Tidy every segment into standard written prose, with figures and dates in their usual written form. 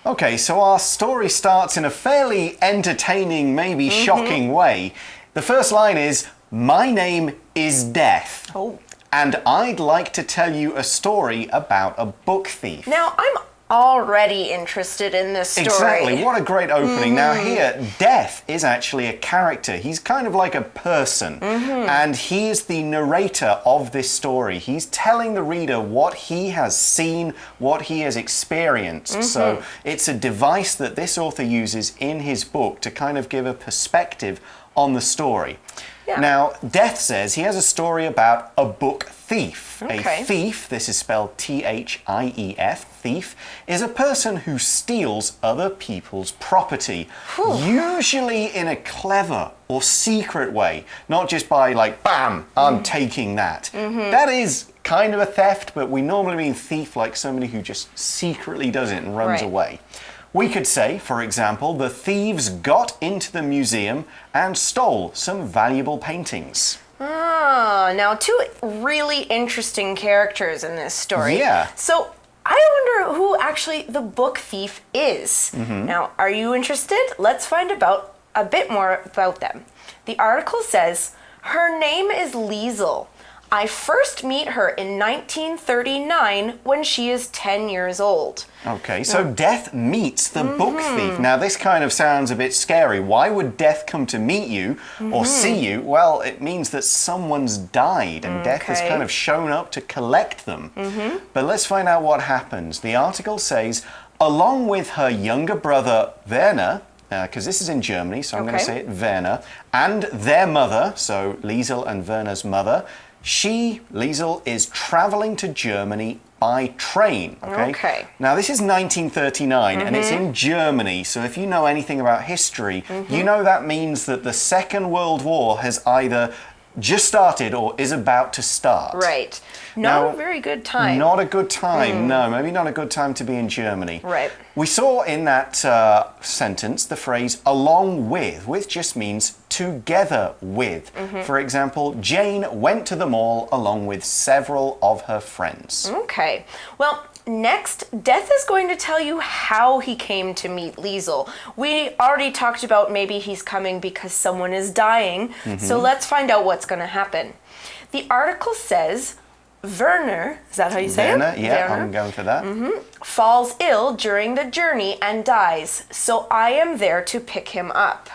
Okay, so our story starts in a fairly entertaining, maybe shocking way. The first line is, "My name is Death. Oh. And I'd like to tell you a story about a book thief." Now, I'm already interested in this story. Exactly. What a great opening. Now here, Death is actually a character. He's kind of like a person. And he is the narrator of this story. He's telling the reader what he has seen, what he has experienced. So it's a device that this author uses in his book to kind of give a perspective on the story. Yeah. Now, Death says he has a story about a book thief. Okay. A thief, this is spelled Thief, thief, is a person who steals other people's property, usually in a clever or secret way, not just by like, bam, I'm taking that. That is kind of a theft, but we normally mean thief like somebody who just secretly does it and runs away. We could say, for example, the thieves got into the museum and stole some valuable paintings. Ah, now two really interesting characters in this story. Yeah. So I wonder who actually the book thief is. Now, are you interested? Let's find out a bit more about them. The article says, her name is Liesel. I first meet her in 1939 when she is 10 years old. Okay, so Death meets the book thief. Now, this kind of sounds a bit scary. Why would Death come to meet you or see you? Well, it means that someone's died and Death has kind of shown up to collect them. But let's find out what happens. The article says, along with her younger brother, Werner, because this is in Germany, so I'm going to say it, Werner, and their mother, so Liesel and Werner's mother, she, Liesel, is traveling to Germany by train. Okay. Now, this is 1939 and it's in Germany. So if you know anything about history, you know that means that the Second World War has either just started or is about to start. Right. Not a very good time. Not a good time, no. Maybe not a good time to be in Germany. Right. We saw in that sentence the phrase along with, which just means together with. For example, Jane went to the mall along with several of her friends. Okay. Well, next, Death is going to tell you how he came to meet Liesel. We already talked about maybe he's coming because someone is dying. So let's find out what's going to happen. The article says, Werner, is that how you say Werner, it? yeah, Werner, I'm going for that. falls ill during the journey and dies. So I am there to pick him up.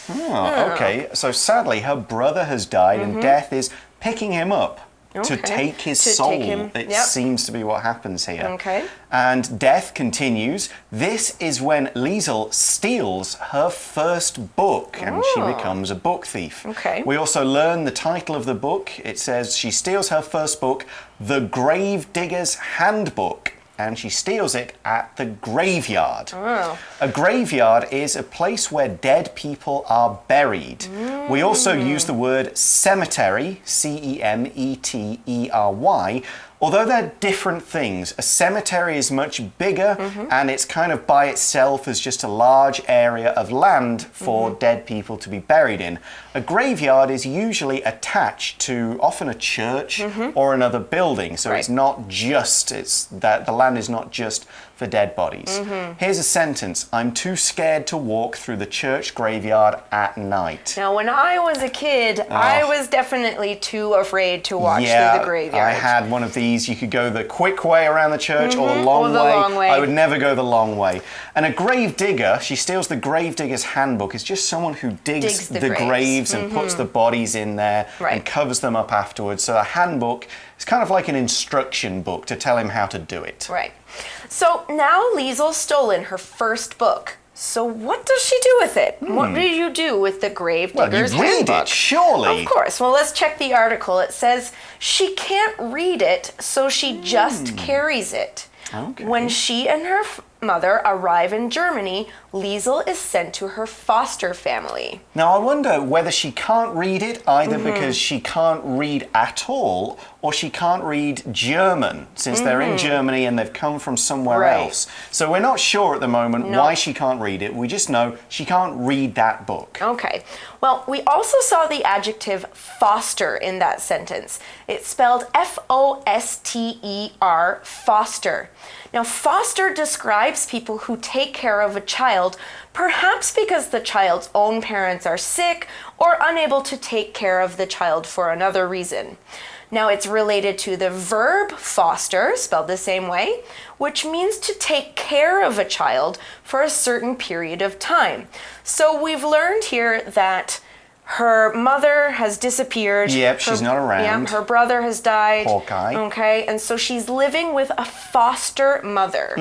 Oh, okay. So sadly, her brother has died and Death is picking him up to take his soul. It seems to be what happens here. Okay. And Death continues. This is when Liesel steals her first book and she becomes a book thief. Okay. We also learn the title of the book. It says she steals her first book, The Grave Digger's Handbook. And she steals it at the graveyard. A graveyard is a place where dead people are buried. We also use the word cemetery, C-E-M-E-T-E-R-Y, although they're different things. A cemetery is much bigger and it's kind of by itself as just a large area of land for dead people to be buried in. A graveyard is usually attached to often a church or another building, so it's not just, it's that the land is not just for dead bodies. Here's a sentence. I'm too scared to walk through the church graveyard at night. Now, when I was a kid, I was definitely too afraid to walk through the graveyard. I had one of these. You could go the quick way around the church or the long way. I would never go the long way. And a grave digger, she steals the grave digger's handbook, is just someone who digs the graves and puts the bodies in there and covers them up afterwards. So a handbook is kind of like an instruction book to tell him how to do it. Right. So now Liesel's stolen her first book. So what does she do with it? What do you do with the grave digger's handbook? Well, you read it, surely. Of course. Well, let's check the article. It says she can't read it, so she just carries it. Okay. When she and her mother arrive in Germany, Liesel is sent to her foster family. Now, I wonder whether she can't read it either because she can't read at all or she can't read German, since they're in Germany and they've come from somewhere else. So we're not sure at the moment why she can't read it. We just know she can't read that book. Okay. Well, we also saw the adjective foster in that sentence. It's spelled F-O-S-T-E-R, foster. Now, foster describes people who take care of a child, perhaps because the child's own parents are sick or unable to take care of the child for another reason. Now, it's related to the verb foster, spelled the same way, which means to take care of a child for a certain period of time. So we've learned here that her mother has disappeared. Yep, she's not around. Yeah, her brother has died. Poor guy. Okay, and so she's living with a foster mother.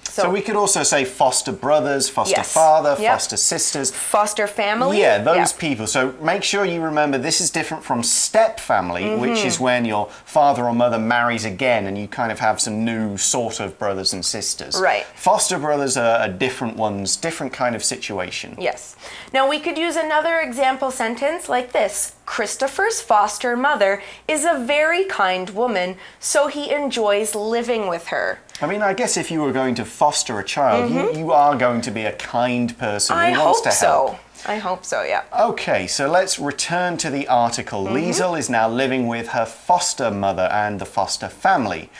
So we could also say foster brothers, foster father, foster sisters. Foster family. Yeah, those people. So make sure you remember this is different from step family, which is when your father or mother marries again and you kind of have some new sort of brothers and sisters. Right. Foster brothers are different ones, different kind of situation. Yes. Now we could use another example sentence like this. Christopher's foster mother is a very kind woman, so he enjoys living with her. I mean, I guess if you were going to foster a child, you are going to be a kind person who wants to help. I hope so, yeah. Okay, so let's return to the article. Liesl is now living with her foster mother and the foster family.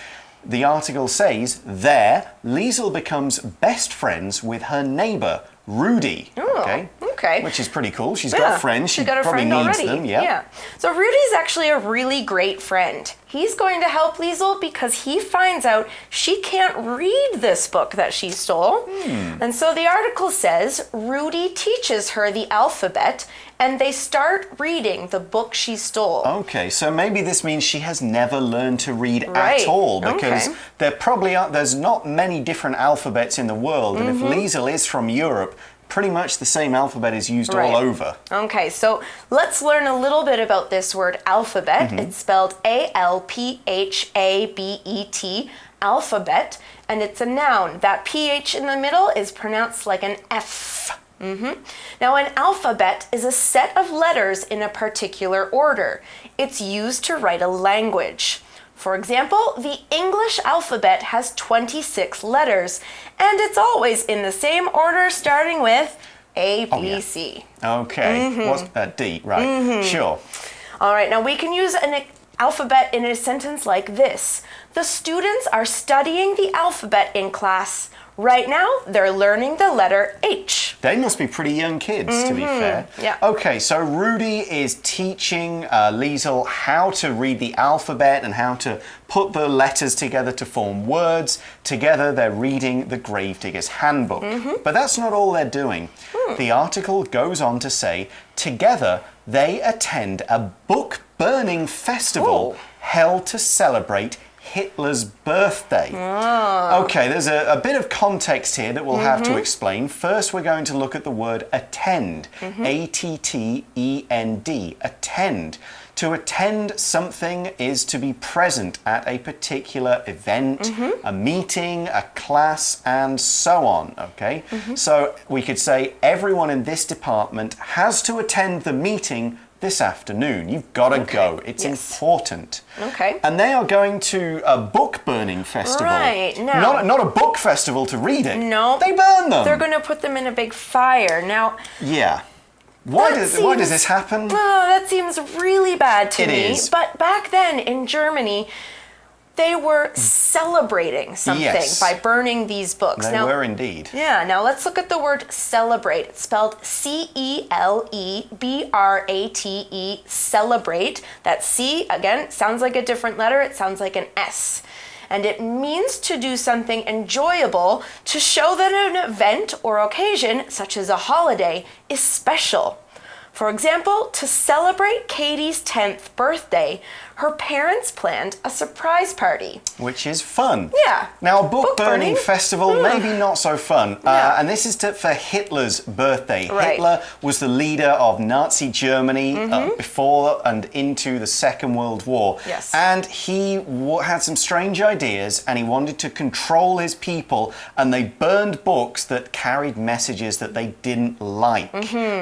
The article says, there, Liesl becomes best friends with her neighbor, Rudy. Okay. Which is pretty cool. She's got friends. She got a probably friend needs already. them. Yeah. So Rudy's actually a really great friend. He's going to help Liesl because he finds out she can't read this book that she stole. And so the article says Rudy teaches her the alphabet and they start reading the book she stole. Okay, so maybe this means she has never learned to read at all because there probably there's not many different alphabets in the world, and if Liesl is from Europe, pretty much the same alphabet is used all over. Okay, so let's learn a little bit about this word alphabet. It's spelled A-L-P-H-A-B-E-T, alphabet, and it's a noun. That PH in the middle is pronounced like an F. Now, an alphabet is a set of letters in a particular order. It's used to write a language. For example, the English alphabet has 26 letters, and it's always in the same order, starting with A, B, C. Okay, what's that? D, right, sure. All right, now we can use an alphabet in a sentence like this. The students are studying the alphabet in class. Right now, they're learning the letter H. They must be pretty young kids, to be fair. Yeah. Okay, so Rudy is teaching Liesl how to read the alphabet and how to put the letters together to form words. Together, they're reading the Gravedigger's Handbook. But that's not all they're doing. The article goes on to say, together, they attend a book-burning festival held to celebrate Hitler's birthday. Okay, there's a bit of context here that we'll have to explain. First, we're going to look at the word attend. A-T-T-E-N-D, attend. To attend something is to be present at a particular event, a meeting, a class, and so on, okay? So we could say everyone in this department has to attend the meeting this afternoon. You've got to go. It's important. Okay. And they are going to a book burning festival. Right. Now, not a book festival to read it. No. They burn them. They're going to put them in a big fire. Now. Yeah. Why does this happen? Oh, that seems really bad to me. It is. But back then in Germany, they were celebrating something by burning these books. They were indeed. Yeah, now let's look at the word celebrate. It's spelled C-E-L-E-B-R-A-T-E, celebrate. That C, again, sounds like a different letter. It sounds like an S. And it means to do something enjoyable to show that an event or occasion, such as a holiday, is special. For example, to celebrate Katie's 10th birthday, her parents planned a surprise party. Which is fun. Yeah. Now, a book burning festival, maybe not so fun. No. And this is for Hitler's birthday. Right. Hitler was the leader of Nazi Germany before and into the Second World War. Yes. And he had some strange ideas and he wanted to control his people, and they burned books that carried messages that they didn't like,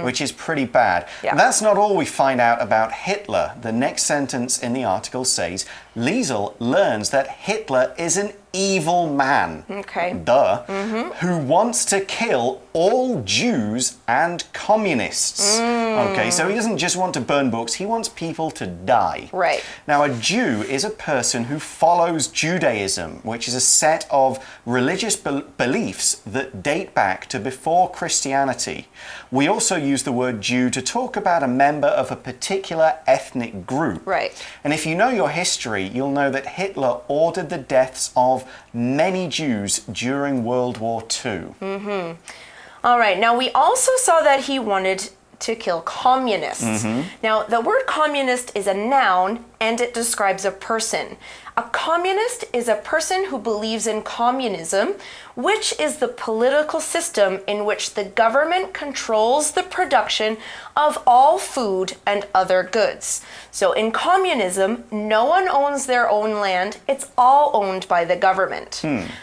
which is pretty bad. Yeah. That's not all we find out about Hitler. The next sentence in the the article says, Liesel learns that Hitler is an evil man. Okay. Who wants to kill all Jews and communists. Okay, so he doesn't just want to burn books, he wants people to die. Right. Now, a Jew is a person who follows Judaism, which is a set of religious beliefs that date back to before Christianity. We also use the word Jew to talk about a member of a particular ethnic group. Right. And if you know your history, you'll know that Hitler ordered the deaths of many Jews during World War II. All right, now we also saw that he wanted to kill communists. Now, the word communist is a noun and it describes a person. A communist is a person who believes in communism, which is the political system in which the government controls the production of all food and other goods. So in communism, no one owns their own land, it's all owned by the government.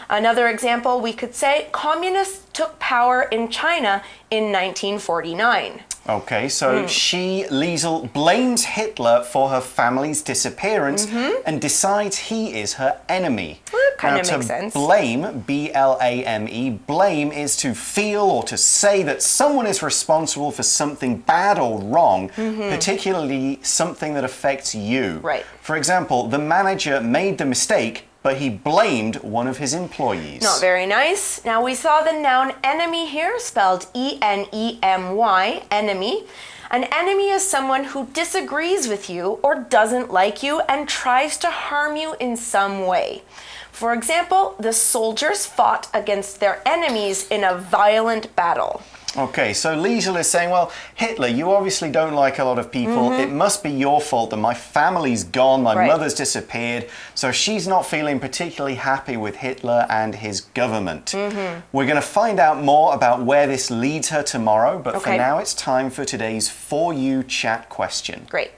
Another example, we could say communists took power in China in 1949. Okay, so Liesel blames Hitler for her family's disappearance and decides he is her enemy. Well, that kind of makes sense. Blame, B-L-A-M-E, blame is to feel or to say that someone is responsible for something bad or wrong, particularly something that affects you. Right. For example, the manager made the mistake, but he blamed one of his employees. Not very nice. Now we saw the noun enemy here, spelled E-N-E-M-Y, enemy. An enemy is someone who disagrees with you or doesn't like you and tries to harm you in some way. For example, the soldiers fought against their enemies in a violent battle. Okay, so Liesel is saying, well, Hitler, you obviously don't like a lot of people. It must be your fault that my family's gone, my mother's disappeared. So she's not feeling particularly happy with Hitler and his government. We're going to find out more about where this leads her tomorrow, but for now it's time for today's For You chat question. Great.